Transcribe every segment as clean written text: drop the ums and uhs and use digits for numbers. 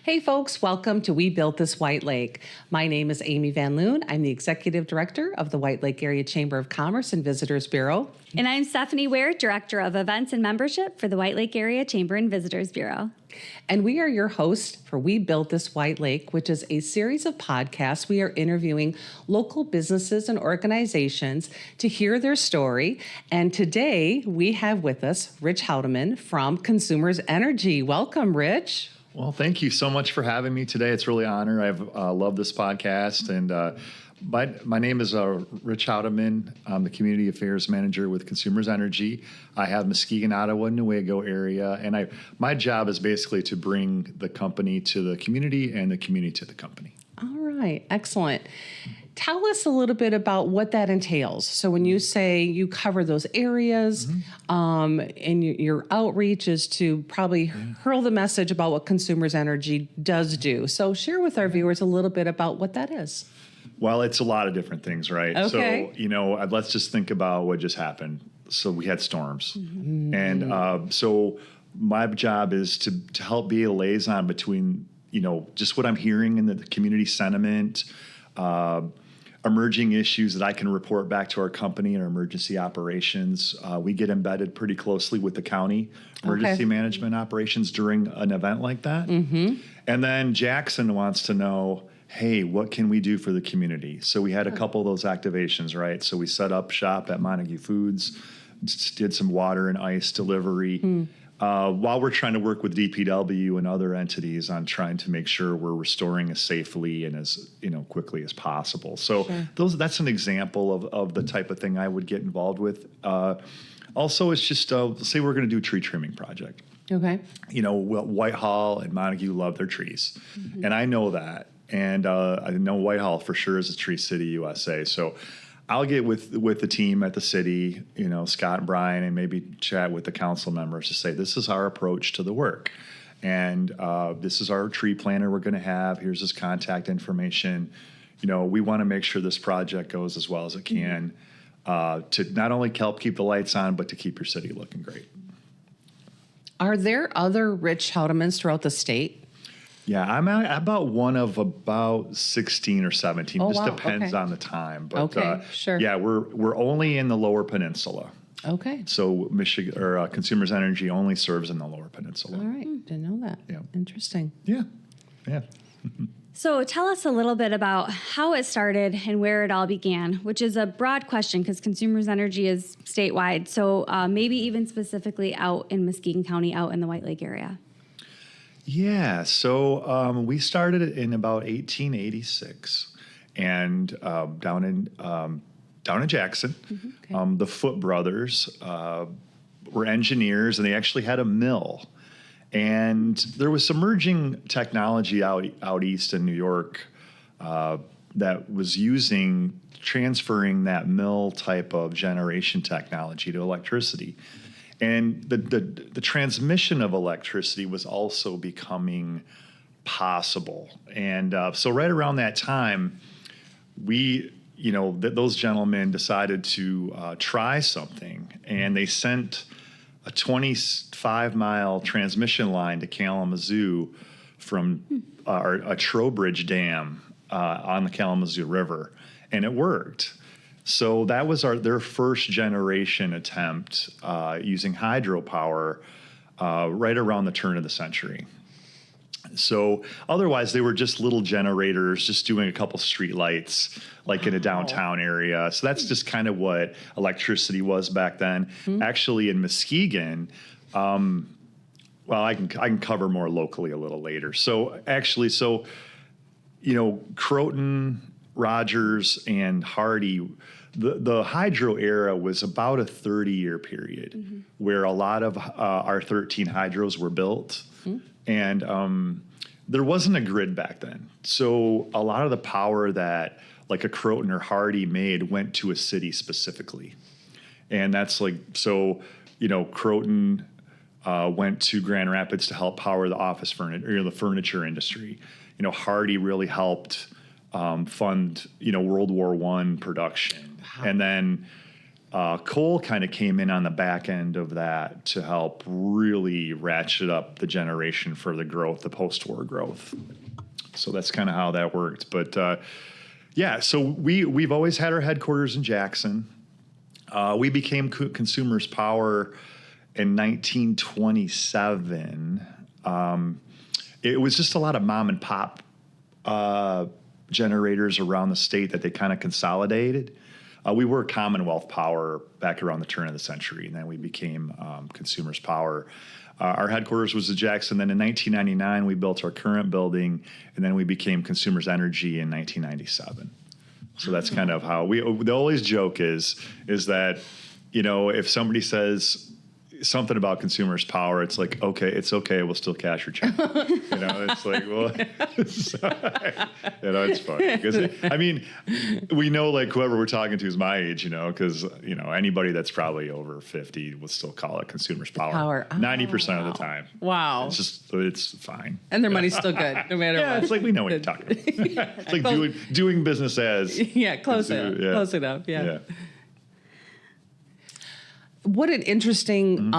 Hey folks, welcome to We Built This White Lake. My name is Amy Van Loon. I'm the Executive Director of the White Lake Area Chamber of Commerce and Visitors Bureau. And I'm Stephanie Ware, Director of Events and Membership for the White Lake Area Chamber and Visitors Bureau. And we are your hosts for We Built This White Lake, which is a series of podcasts. We are interviewing local businesses and organizations to hear their story. And today we have with us Rich Houdeman from Consumers Energy. Welcome, Rich. Well, thank you so much for having me today. It's really an honor. I've loved this podcast. And my name is Rich Houdeman. I'm the Community Affairs Manager with Consumers Energy. I have Muskegon, Ottawa, Newaygo area. And my job is basically to bring the company to the community and the community to the company. All right. Excellent. Tell us a little bit about what that entails. So when you say you cover those areas, and your outreach is to probably hurl the message about what Consumers Energy does do. So share with our viewers a little bit about what that is. Well, it's a lot of different things, right? Okay. So, let's just think about what just happened. So we had storms. And so my job is to help be a liaison between, just what I'm hearing in the community sentiment, emerging issues that I can report back to our company and our emergency operations. We get embedded pretty closely with the county emergency management operations during an event like that. And then Jackson wants to know, hey, what can we do for the community? So we had a couple of those activations, right? So we set up shop at Montague Foods, did some water and ice delivery. While we're trying to work with DPW and other entities on trying to make sure we're restoring as safely and as quickly as possible. So that's an example of the type of thing I would get involved with. Also, it's just say we're going to do a tree trimming project. Okay. Whitehall and Montague love their trees, and I know that, and I know Whitehall for sure is a Tree City USA. So I'll get with the team at the city, Scott and Brian, and maybe chat with the council members to say, this is our approach to the work. And this is our tree planter we're going to have. Here's his contact information. We want to make sure this project goes as well as it can to not only help keep the lights on, but to keep your city looking great. Are there other Rich Houdemans throughout the state? Yeah, I'm about one of about 16 or 17. Oh, Just wow. depends on the time. But sure. Yeah, we're only in the Lower Peninsula. Okay. So Michigan or Consumers Energy only serves in the Lower Peninsula. All right. Didn't know that. Yeah. Interesting. Yeah. So tell us a little bit about how it started and where it all began, which is a broad question because Consumers Energy is statewide. So maybe even specifically out in Muskegon County, out in the White Lake area. Yeah, so we started it in about 1886, and down in Jackson. Okay. The Foote brothers were engineers, and they actually had a mill. And there was some emerging technology out east in New York that was transferring that mill type of generation technology to electricity. And the transmission of electricity was also becoming possible. And so right around that time, those gentlemen decided to try something. And they sent a 25-mile transmission line to Kalamazoo from a Trowbridge Dam on the Kalamazoo River. And it worked. So that was their first generation attempt using hydropower right around the turn of the century. So otherwise, they were just little generators, just doing a couple street lights, like in a downtown area. So that's just kind of what electricity was back then. Actually, in Muskegon, I can cover more locally a little later. So Croton, Rogers, and Hardy, the hydro era was about a 30-year period where a lot of our 13 hydros were built. And there wasn't a grid back then. So a lot of the power that like a Croton or Hardy made went to a city specifically. And that's Croton went to Grand Rapids to help power the office furniture, or the furniture industry. Hardy really helped fund, World War I production. Wow. And then Coal kind of came in on the back end of that to help really ratchet up the generation for the growth, the post-war growth. So that's kind of how that worked. But so we've always had our headquarters in Jackson. We became Consumers Power in 1927. It was just a lot of mom and pop generators around the state that they kind of consolidated. We were Commonwealth Power back around the turn of the century, and then we became Consumers Power. Our headquarters was in Jackson. Then in 1999, we built our current building, and then we became Consumers Energy in 1997. So that's kind of how the always joke is that, if somebody says something about Consumers Power, it's like, okay, it's okay, we'll still cash your check. It's like, well, it's funny because we know like whoever we're talking to is my age, because anybody that's probably over 50 would still call it Consumers Power. 90% of the time. Wow. It's fine. And their money's still good, no matter what. Yeah, it's like we know what you're talking about. It's like doing business as. Yeah, close enough. Yeah. What an interesting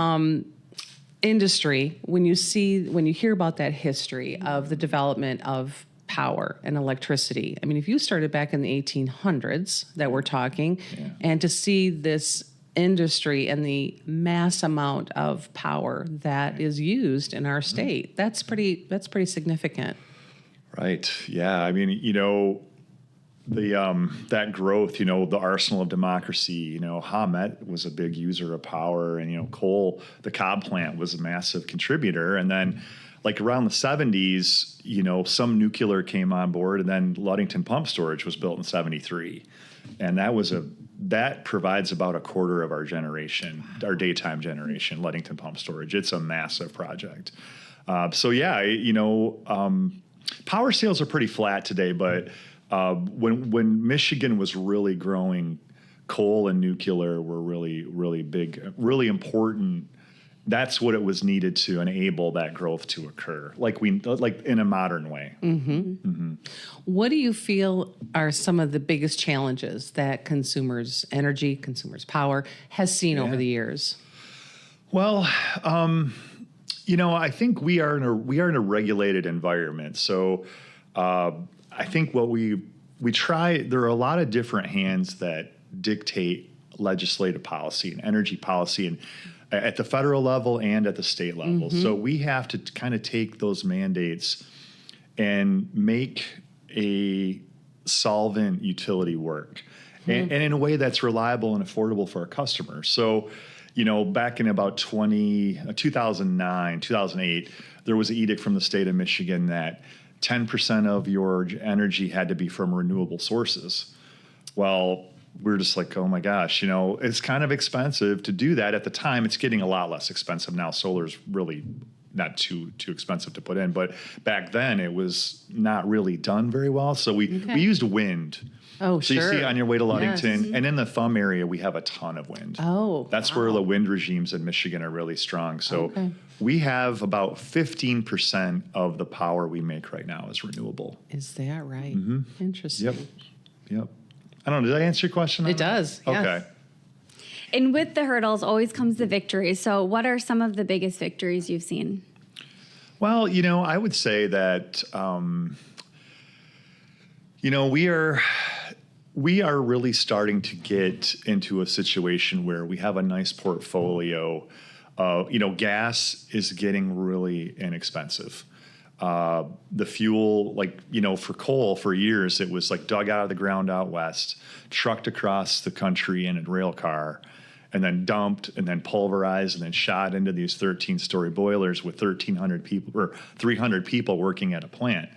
industry when you hear about that history of the development of power and electricity. I mean, if you started back in the 1800s that we're talking, and to see this industry and the mass amount of power that is used in our state, that's pretty significant. Right. Yeah. I mean, that growth, the arsenal of democracy, Hamet was a big user of power, and, coal, the Cobb plant was a massive contributor. And then like around the 70s, some nuclear came on board, and then Ludington Pump Storage was built in 73. And that provides about a quarter of our generation, our daytime generation, Ludington Pump Storage. It's a massive project. Power sales are pretty flat today, but when Michigan was really growing, coal and nuclear were really, really big, really important. That's what it was needed to enable that growth to occur, like in a modern way. Mm-hmm. Mm-hmm. What do you feel are some of the biggest challenges that Consumers Energy, Consumers Power has seen over the years? Well, I think we are in a regulated environment, so. I think what we try, there are a lot of different hands that dictate legislative policy and energy policy, and at the federal level and at the state level. Mm-hmm. So we have to kind of take those mandates and make a solvent utility work, and in a way that's reliable and affordable for our customers. So, back in about 2009, 2008, there was an edict from the state of Michigan that 10% of your energy had to be from renewable sources. Well, we're just like, oh my gosh, it's kind of expensive to do that. At the time, it's getting a lot less expensive now. Solar's really not too expensive to put in, but back then it was not really done very well. So we used wind. Oh, so sure. you see on your way to Ludington, and in the Thumb area, we have a ton of wind. Oh, that's where the wind regimes in Michigan are really strong. So we have about 15% of the power we make right now is renewable. Is that right? Mm-hmm. Interesting. Yep. I don't know. Did I answer your question? It does. Yes. Okay. And with the hurdles always comes the victory. So what are some of the biggest victories you've seen? Well, I would say that, we are really starting to get into a situation where we have a nice portfolio of, gas is getting really inexpensive. The fuel, for coal, for years, it was dug out of the ground out west, trucked across the country in a rail car, and then dumped and then pulverized and then shot into these 13-story boilers with 1,300 people or 300 people working at a plant.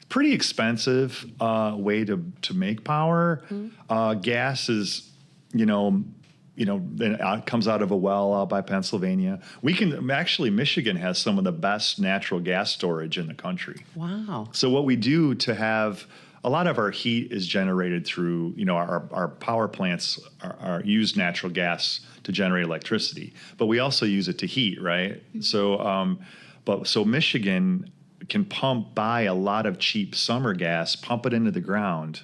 Pretty expensive way to make power. Mm-hmm. Gas is, it comes out of a well out by Pennsylvania. Michigan has some of the best natural gas storage in the country. Wow. So what we do to have, a lot of our heat is generated through, our power plants are use natural gas to generate electricity, but we also use it to heat, right? Mm-hmm. So Michigan can buy a lot of cheap summer gas, pump it into the ground,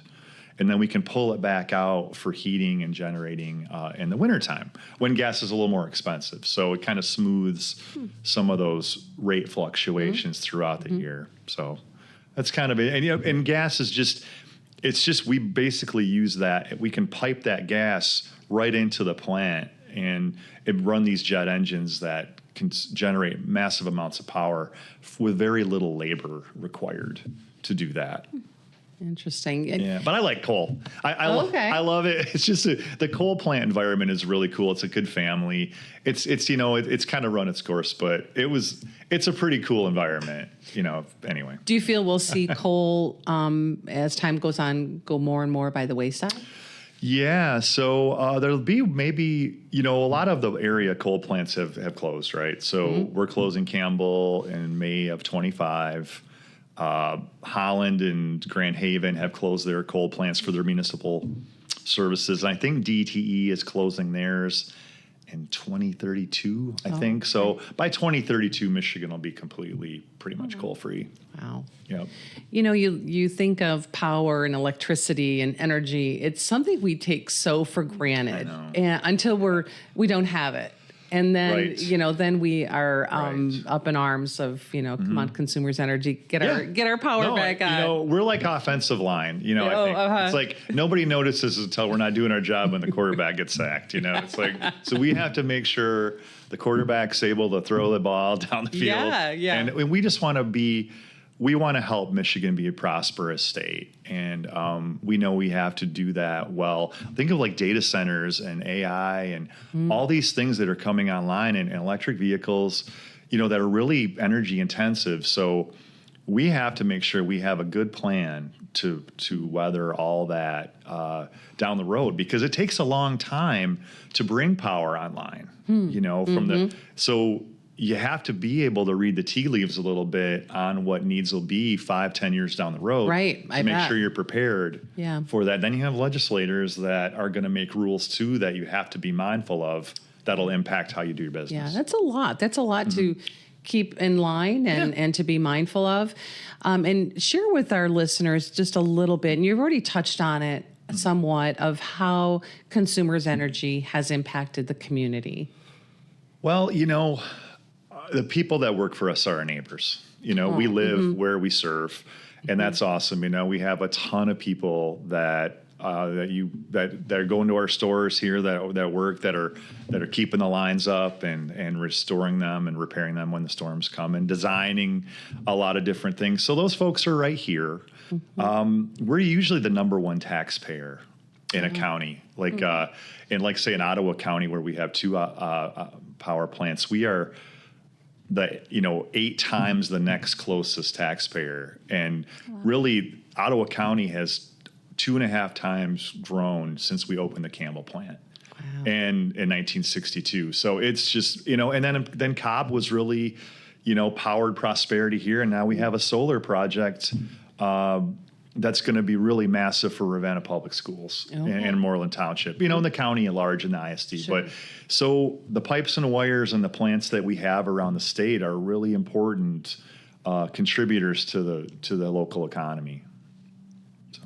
and then we can pull it back out for heating and generating in the wintertime when gas is a little more expensive. So it kind of smooths some of those rate fluctuations throughout the year. So that's kind of it. And, and gas is just we basically use that. We can pipe that gas right into the plant and run these jet engines that can generate massive amounts of power with very little labor required to do that. Interesting. Yeah, but I like coal. I love it. It's just the coal plant environment is really cool. It's a good family. It's it's kind of run its course, but it's a pretty cool environment. Anyway. Do you feel we'll see coal as time goes on go more and more by the wayside? Yeah, so there'll be maybe, a lot of the area coal plants have closed, right? So we're closing Campbell in May of 25. Holland and Grand Haven have closed their coal plants for their municipal services. And I think DTE is closing theirs in 2032, I think. Okay. So by 2032, Michigan will be pretty much coal-free. Wow. Yep. You think of power and electricity and energy. It's something we take so for granted until we don't have it. And then, then we are up in arms of, come on, Consumers Energy, get our power back on. We're like offensive line, I think. It's like nobody notices until we're not doing our job when the quarterback gets sacked, It's like, so we have to make sure the quarterback's able to throw the ball down the field. Yeah. And we just want to help Michigan be a prosperous state. And we know we have to do that well. Think of like data centers and AI and all these things that are coming online and electric vehicles, that are really energy intensive. So we have to make sure we have a good plan to weather all that down the road, because it takes a long time to bring power online, so you have to be able to read the tea leaves a little bit on what needs will be 5-10 years down the road. Right. To make sure you're prepared for that. Then you have legislators that are going to make rules too that you have to be mindful of that'll impact how you do your business. Yeah, that's a lot. That's a lot to keep in line and to be mindful of. And share with our listeners just a little bit, and you've already touched on it somewhat, of how Consumers Energy has impacted the community. Well, the people that work for us are our neighbors. We live where we serve, and that's awesome. We have a ton of people that are going to our stores here that work, that are keeping the lines up and restoring them and repairing them when the storms come, and designing a lot of different things. So those folks are right here. We're usually the number one taxpayer in a county, like say in Ottawa County, where we have 2 power plants. We are 8 times the next closest taxpayer. And really, Ottawa County has 2.5 times grown since we opened the Campbell plant in 1962. So it's just, and then Cobb was really, powered prosperity here. And now we have a solar project that's going to be really massive for Ravenna Public Schools and Moreland Township, in the county at large and the ISD. Sure. But so the pipes and wires and the plants that we have around the state are really important contributors to the local economy. So.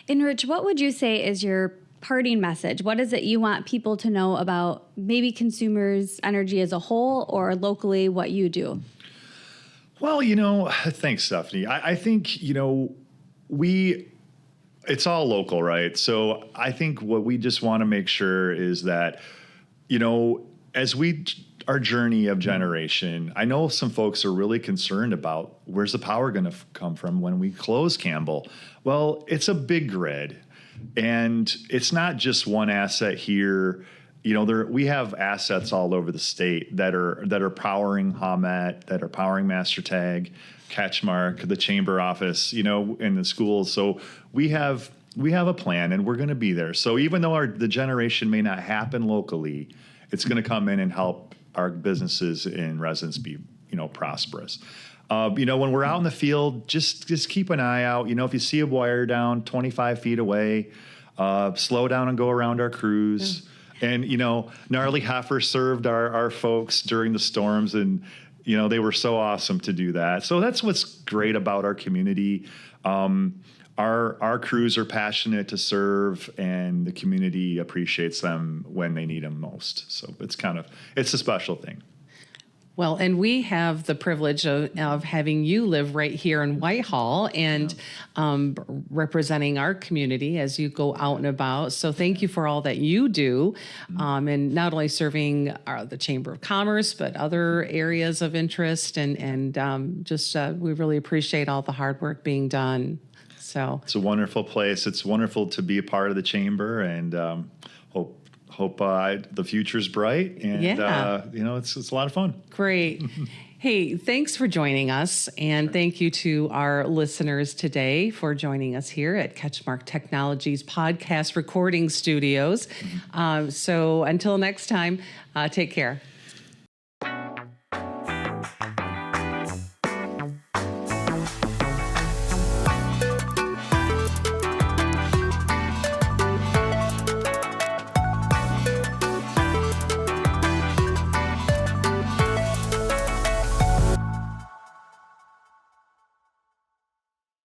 And Rich, what would you say is your parting message? What is it you want people to know about maybe Consumers Energy as a whole, or locally what you do? Well, thanks, Stephanie. I think, it's all local, right? So I think what we just want to make sure is that, as our journey of generation, I know some folks are really concerned about where's the power going to come from when we close Campbell. Well, it's a big grid, and it's not just one asset here. We have assets all over the state that are powering Hamet, that are powering MasterTag, CatchMark, the chamber office, in the schools. So we have a plan, and we're going to be there. So even though the generation may not happen locally, it's going to come in and help our businesses and residents be, prosperous. When we're out in the field, just keep an eye out. If you see a wire down 25 feet away, slow down and go around our crews. Yeah. And, Gnarly Heifer served our folks during the storms, and, they were so awesome to do that. So that's what's great about our community. our crews are passionate to serve, and the community appreciates them when they need them most. So it's a special thing. Well, and we have the privilege of having you live right here in Whitehall and representing our community as you go out and about. So thank you for all that you do, and not only serving the Chamber of Commerce, but other areas of interest. And we really appreciate all the hard work being done. So it's a wonderful place. It's wonderful to be a part of the chamber, and hope the future's bright, and it's a lot of fun. Great. Hey, thanks for joining us, and thank you to our listeners today for joining us here at CatchMark Technologies podcast recording studios. So until next time, take care.